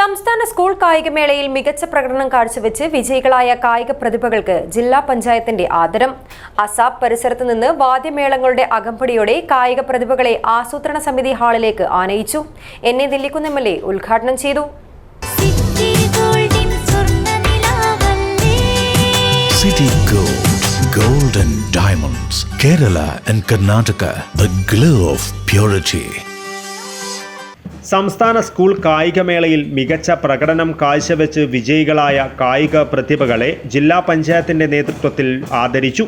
സംസ്ഥാന സ്കൂൾ കായികമേളയിൽ മികച്ച പ്രകടനം കാഴ്ചവെച്ച് വിജയികളായ കായിക പ്രതിഭകൾക്ക് ജില്ലാ പഞ്ചായത്തിന്റെ ആദരം. അസാബ് പരിസരത്ത് നിന്ന് വാദ്യമേളങ്ങളുടെ അകമ്പടിയോടെ കായിക പ്രതിഭകളെ ആസൂത്രണ സമിതി ഹാളിലേക്ക് ആനയിച്ചു. എന്നെ നെല്ലിക്കുന്ന് MLA ഉദ്ഘാടനം ചെയ്തു. City Gold and Diamonds, Kerala and Karnataka, the glow of purity. സംസ്ഥാന സ്കൂൾ കായികമേളയിൽ മികച്ച പ്രകടനം കാഴ്ചവെച്ച് വിജയികളായ കായിക പ്രതിഭകളെ ജില്ലാ പഞ്ചായത്തിന്റെ നേതൃത്വത്തിൽ ആദരിച്ചു.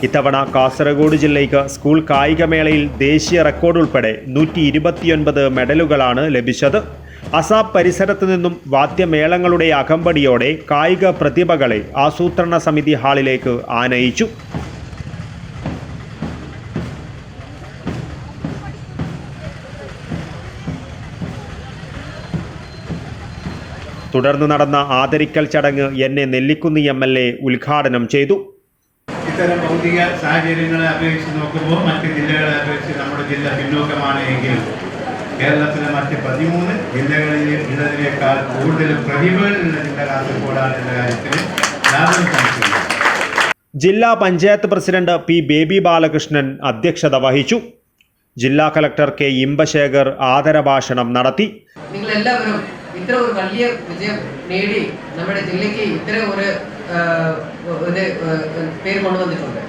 ഇത്തവണ കാസർഗോഡ് ജില്ലയ്ക്ക് സ്കൂൾ കായികമേളയിൽ ദേശീയ റെക്കോർഡ് ഉൾപ്പെടെ 129 മെഡലുകളാണ് ലഭിച്ചത്. അസാബ് പരിസരത്തു നിന്നും വാദ്യമേളങ്ങളുടെ അകമ്പടിയോടെ കായിക പ്രതിഭകളെ ആസൂത്രണ സമിതി ഹാളിലേക്ക് ആനയിച്ചു. തുടർന്ന് നടന്ന ആദരിക്കൽ ചടങ്ങ് എന്നെ നെല്ലിക്കുന്ന് MLA ഉദ്ഘാടനം ചെയ്തു. ഇത്തരം ഭൗതിക സാഹചര്യങ്ങളെ അപേക്ഷിച്ച് നോക്കുമ്പോൾ മറ്റ് ജില്ലകളെ അപേക്ഷിച്ച് നമ്മുടെ ജില്ല പിന്നോക്കമാണ് എങ്കിൽ കേരളത്തിലെ മറ്റ് 13 ജില്ലകളിൽ ഉള്ളതിനേക്കാൾ കൂടുതൽ പ്രതിഭകളുള്ള ജില്ല കാസർഗോഡാണ് എന്ന കാര്യത്തിൽ യാതൊരു സംശയമില്ല. ജില്ലാ panchayat president P. Baby Balakrishnan അധ്യക്ഷത വഹിച്ചു. ജില്ലാ കളക്ടർ K. ഇമ്പശേഖർ ആദരഭാഷണം നടത്തി. നിങ്ങളെല്ലാവരും ഇത്ര ഒരു വലിയ വിജയം നേടി നമ്മുടെ ജില്ലയ്ക്ക് ഇത്ര ഒരു പേര് കൊണ്ടുവന്നിട്ടുണ്ട്.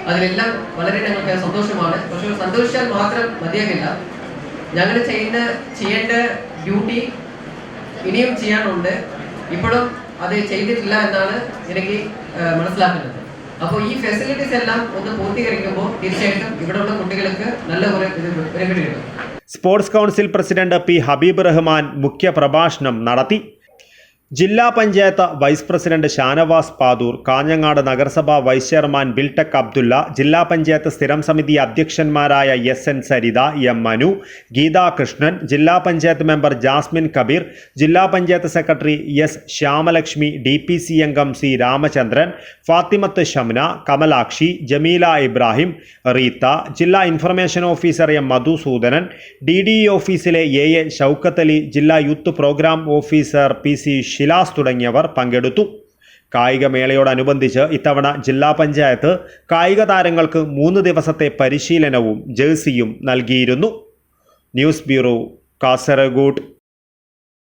അതിലെല്ലാം വളരെ ഞങ്ങൾക്ക് സന്തോഷമാണ്. പക്ഷെ സന്തോഷിച്ചാൽ മാത്രം മതിയാകില്ല. ഞങ്ങൾ ചെയ്യേണ്ട ഡ്യൂട്ടി ഇനിയും ചെയ്യാനുണ്ട്. ഇപ്പോഴും അത് ചെയ്തിട്ടില്ല എന്നാണ് എനിക്ക് മനസ്സിലാക്കുന്നത്. അപ്പോൾ ഈ ഫെസിലിറ്റീസ് എല്ലാം ഒന്ന് പൂർത്തീകരിക്കുമ്പോൾ തീർച്ചയായിട്ടും ഇവിടെയുള്ള കുട്ടികൾക്ക് നല്ല ഒരു കിട്ടും. Sports council president P. Habeeb Rahman മുഖ്യ പ്രഭാഷണം നടത്തി. ജില്ലാ പഞ്ചായത്ത് വൈസ് പ്രസിഡന്റ് ഷാനവാസ് പാദൂർ, കാഞ്ഞങ്ങാട് നഗരസഭ വൈസ് ചെയർമാൻ ബിൽടെക് അബ്ദുള്ള, ജില്ലാ പഞ്ചായത്ത് സ്ഥിരം സമിതി അധ്യക്ഷന്മാരായ SN സരിത, M. മനു, ഗീതാ കൃഷ്ണൻ, ജില്ലാ പഞ്ചായത്ത് മെമ്പർ ജാസ്മിൻ കബീർ, ജില്ലാ panchayat secretary S. Shyamalakshmi, DPC അംഗം C. രാമചന്ദ്രൻ, ഫാത്തിമത്ത് ഷംന, കമലാക്ഷി, ജമീല ഇബ്രാഹിം, റീത്ത, ജില്ലാ information officer M. Madhusoodanan, DDE ഓഫീസിലെ AA ഷൗക്കത്ത് അലി, ജില്ലാ youth programme officer PC Shilas തുടങ്ങിയവർ പങ്കെടുത്തു. കായികമേളയോടനുബന്ധിച്ച് ഇത്തവണ ജില്ലാ പഞ്ചായത്ത് കായിക താരങ്ങൾക്ക് 3 ദിവസത്തെ പരിശീലനവും ജേഴ്സിയും നൽകിയിരുന്നു. News bureau, Kasaragod.